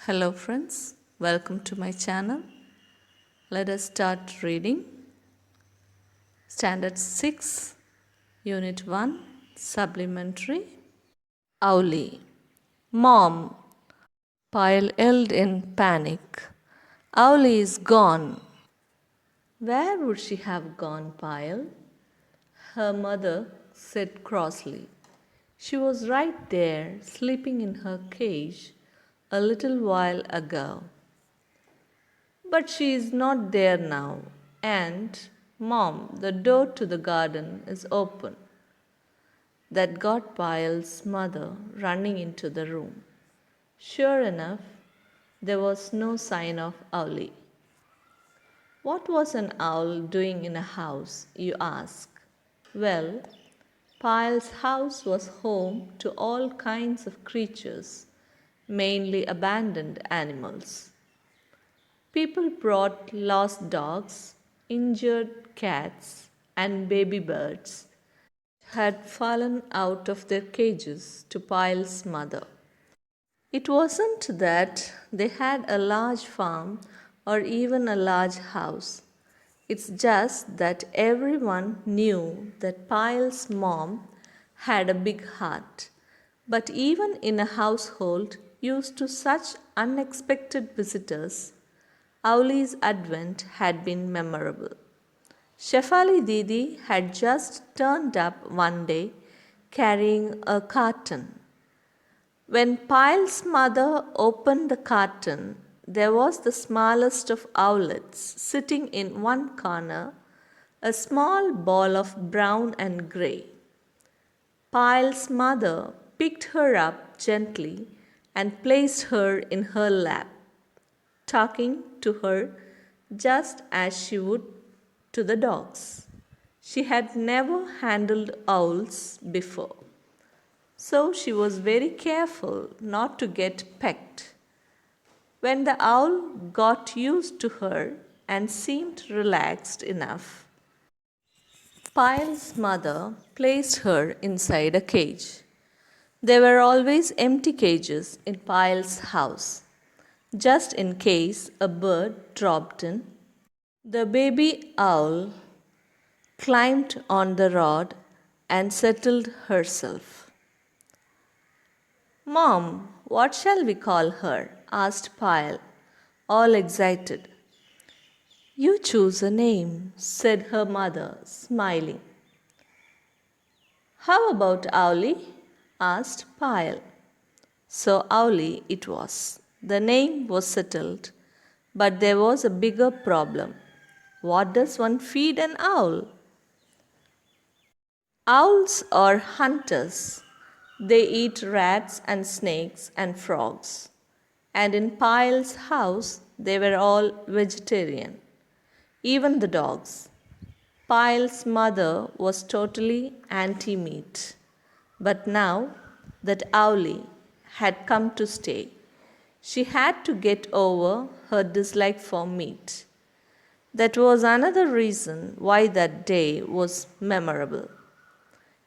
Hello friends, welcome to my channel. Let us start reading. Standard 6, Unit 1, Supplementary. Owlie. Mom, Pyle yelled in panic. Owlie is gone. Where would she have gone, Pyle? Her mother said crossly. She was right there, sleeping in her cage a little while ago. But she is not there now. And, Mom, the door to the garden is open. That got Pyle's mother running into the room. Sure enough, there was no sign of Owlie. What was an owl doing in a house, you ask? Well, Pyle's house was home to all kinds of creatures, mainly abandoned animals. People brought lost dogs, injured cats, and baby birds had fallen out of their cages to Pyle's mother. It wasn't that they had a large farm or even a large house. It's just that everyone knew that Pyle's mom had a big heart. But even in a household used to such unexpected visitors, Owlie's advent had been memorable. Shefali Didi had just turned up one day carrying a carton. When Pyle's mother opened the carton, there was the smallest of owlets sitting in one corner, a small ball of brown and grey. Pyle's mother picked her up gently and placed her in her lap, talking to her just as she would to the dogs. She had never handled owls before, so she was very careful not to get pecked. When the owl got used to her and seemed relaxed enough, Pyle's mother placed her inside a cage. There were always empty cages in Pyle's house, just in case a bird dropped in. The baby owl climbed on the rod and settled herself. Mom, what shall we call her? Asked Pyle, all excited. You choose a name, said her mother, smiling. How about Owlie? Asked Pyle. So Owlie it was. The name was settled, but there was a bigger problem. What does one feed an owl? Owls are hunters. They eat rats and snakes and frogs. And in Pyle's house, they were all vegetarian, even the dogs. Pyle's mother was totally anti meat. But now that Owlie had come to stay, she had to get over her dislike for meat. That was another reason why that day was memorable.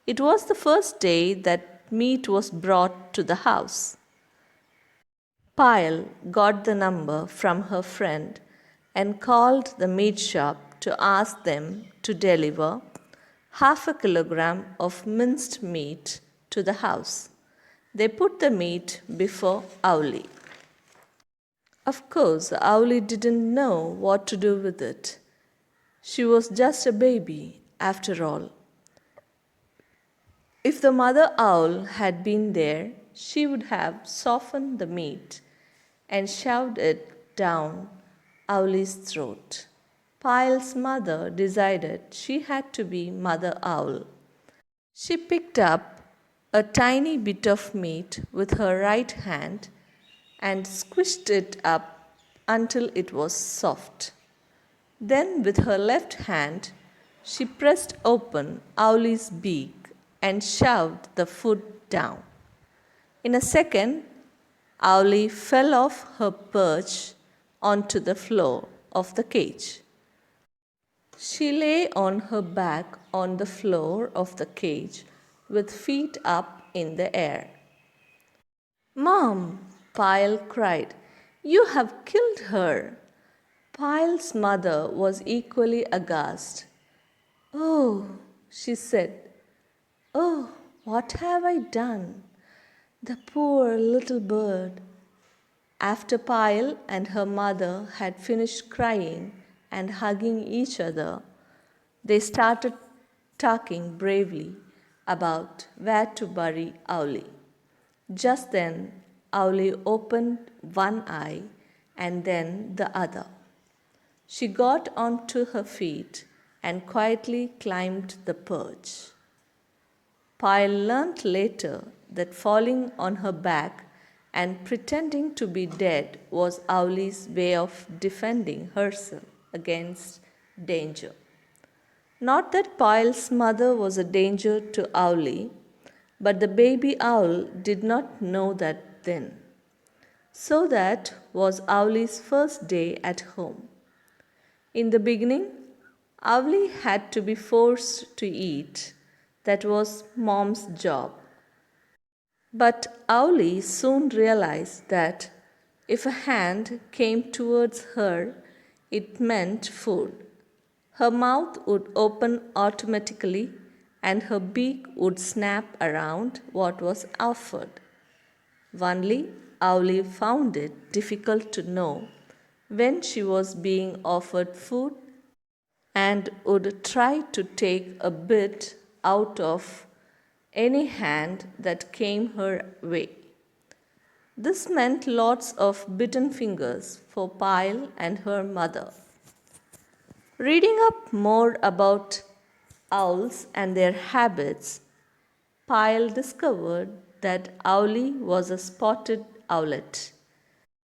It was the first day that meat was brought to the house. Pyle got the number from her friend and called the meat shop to ask them to deliver half a kilogram of minced meat to the house. They put the meat before Owlie. Of course, Owlie didn't know what to do with it. She was just a baby, after all. If the mother owl had been there, she would have softened the meat and shoved it down Owlie's throat. Pyle's mother decided she had to be Mother Owl. She picked up a tiny bit of meat with her right hand and squished it up until it was soft. Then, with her left hand, she pressed open Owlie's beak and shoved the food down. In a second, Owlie fell off her perch onto the floor of the cage. She lay on her back on the floor of the cage with feet up in the air. Mom, Pyle cried, You have killed her. Pile's mother was equally aghast. Oh, she said, oh, what have I done? The poor little bird. After Pyle and her mother had finished crying and hugging each other, they started talking bravely about where to bury Owlie. Just then, Owlie opened one eye and then the other. She got onto her feet and quietly climbed the perch. Pyle learnt later that falling on her back and pretending to be dead was Owlie's way of defending herself against danger. Not that Pyle's mother was a danger to Owlie, but the baby owl did not know that then. So that was Owlie's first day at home. In the beginning, Owlie had to be forced to eat. That was Mom's job. But Owlie soon realized that if a hand came towards her, it meant food. Her mouth would open automatically and her beak would snap around what was offered. Only Owlie found it difficult to know when she was being offered food and would try to take a bit out of any hand that came her way. This meant lots of bitten fingers for Pyle and her mother. Reading up more about owls and their habits, Pyle discovered that Owlie was a spotted owlet.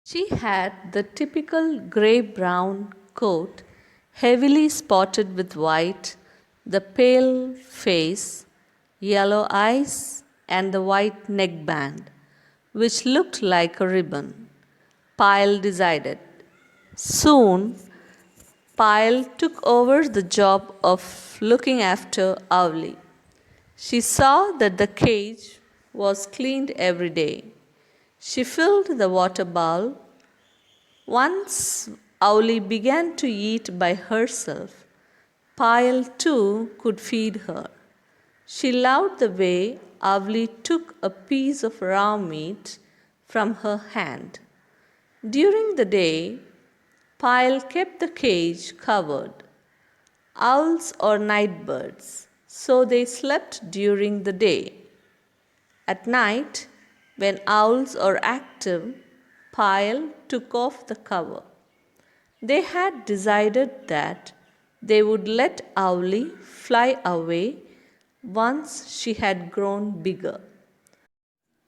She had the typical grey brown coat, heavily spotted with white, the pale face, yellow eyes, and the white neckband, which looked like a ribbon. Pyle decided. Soon, Pyle took over the job of looking after Owlie. She saw that the cage was cleaned every day. She filled the water bowl. Once Owlie began to eat by herself, Pyle too could feed her. She loved the way Owlie took a piece of raw meat from her hand. During the day, Pyle kept the cage covered. Owls are night birds, so they slept during the day. At night, when owls are active, Pyle took off the cover. They had decided that they would let Owlie fly away once she had grown bigger.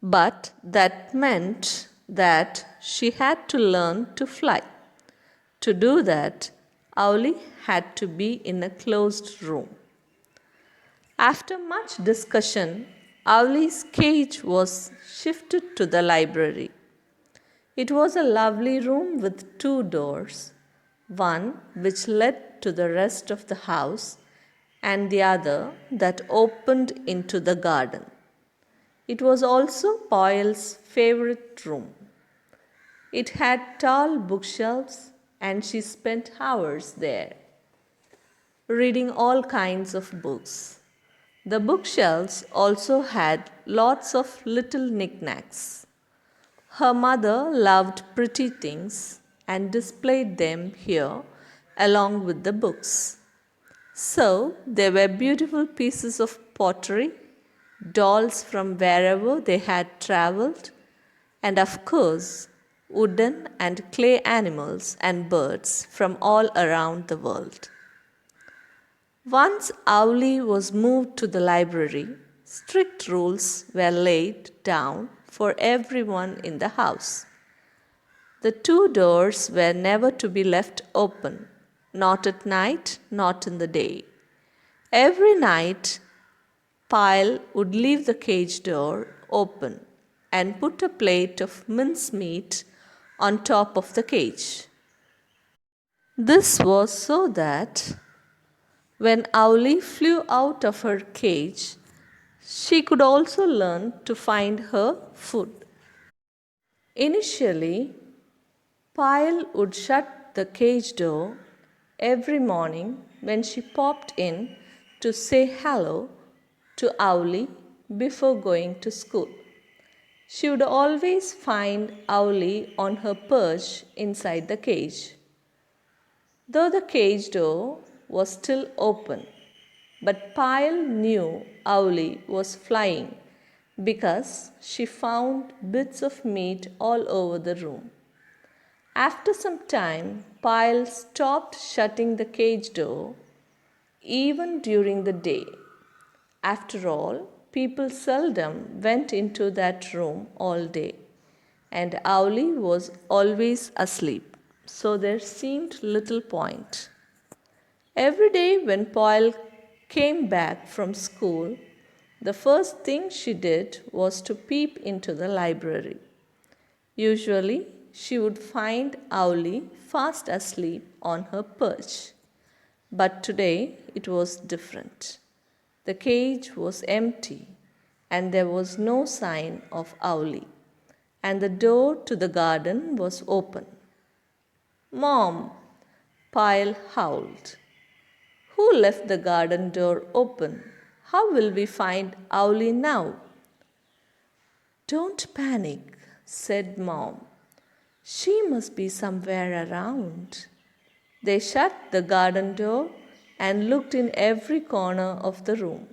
But that meant that she had to learn to fly. To do that, Owlie had to be in a closed room. After much discussion, Owlie's cage was shifted to the library. It was a lovely room with two doors, one which led to the rest of the house and the other that opened into the garden. It was also Pyle's favorite room. It had tall bookshelves and she spent hours there, reading all kinds of books. The bookshelves also had lots of little knickknacks. Her mother loved pretty things and displayed them here along with the books. So there were beautiful pieces of pottery, dolls from wherever they had traveled, and of course, wooden and clay animals and birds from all around the world. Once Owlie was moved to the library, strict rules were laid down for everyone in the house. The two doors were never to be left open, not at night, not in the day. Every night, Pyle would leave the cage door open and put a plate of mincemeat on top of the cage. This was so that when Owlie flew out of her cage, she could also learn to find her food. Initially, Pyle would shut the cage door every morning when she popped in to say hello to Owlie before going to school. She would always find Owlie on her perch inside the cage. Though the cage door was still open, but Pyle knew Owlie was flying because she found bits of meat all over the room. After some time, Pyle stopped shutting the cage door even during the day. After all, people seldom went into that room all day, and Owlie was always asleep, so there seemed little point. Every day when Pyle came back from school, the first thing she did was to peep into the library. Usually, she would find Owlie fast asleep on her perch. But today it was different. The cage was empty, and there was no sign of Owlie, and the door to the garden was open. Mom, Pyle howled. Who left the garden door open? How will we find Owlie now? Don't panic, said Mom. She must be somewhere around. They shut the garden door and looked in every corner of the room.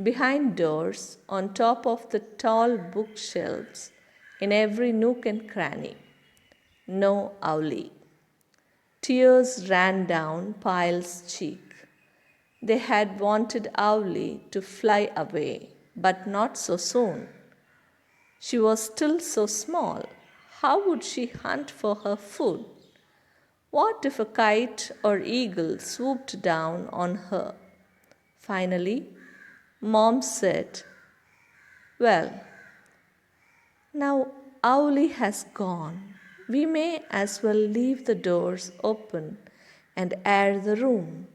Behind doors, on top of the tall bookshelves, in every nook and cranny. No Owlie. Tears ran down Pyle's cheek. They had wanted Owlie to fly away, but not so soon. She was still so small. How would she hunt for her food? What if a kite or eagle swooped down on her? Finally, Mom said, Well, now Owlie has gone. We may as well leave the doors open and air the room.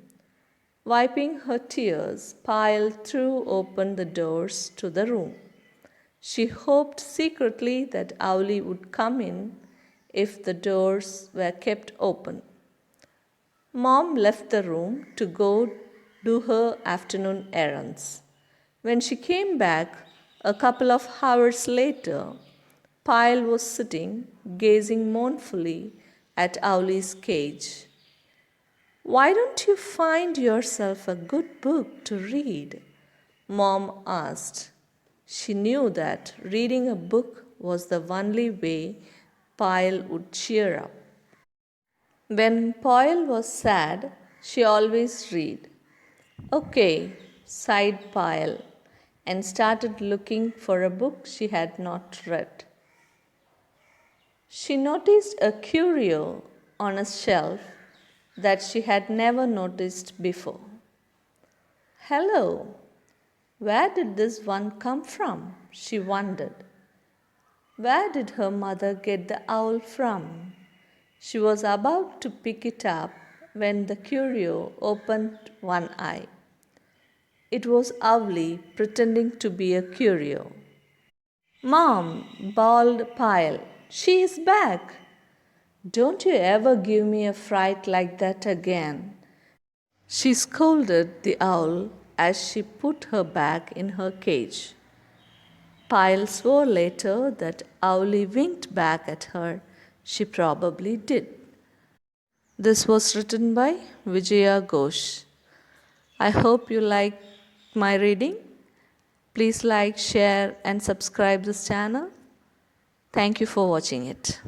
Wiping her tears, Pyle threw open the doors to the room. She hoped secretly that Owlie would come in if the doors were kept open. Mom left the room to go do her afternoon errands. When she came back a couple of hours later, Pyle was sitting, gazing mournfully at Owlie's cage. Why don't you find yourself a good book to read? Mom asked. She knew that reading a book was the only way Pyle would cheer up. When Pyle was sad, she always read. Okay, sighed Pyle, and started looking for a book she had not read. She noticed a curio on a shelf that she had never noticed before. Hello, where did this one come from? She wondered. Where did her mother get the owl from? She was about to pick it up when the curio opened one eye. It was Owlie pretending to be a curio. Mom, bawled Pyle, she is back. Don't you ever give me a fright like that again. She scolded the owl as she put her back in her cage. Pyle swore later that Owlie winked back at her. She probably did. This was written by Vijaya Ghosh. I hope you like my reading. Please like, share, and subscribe this channel. Thank you for watching it.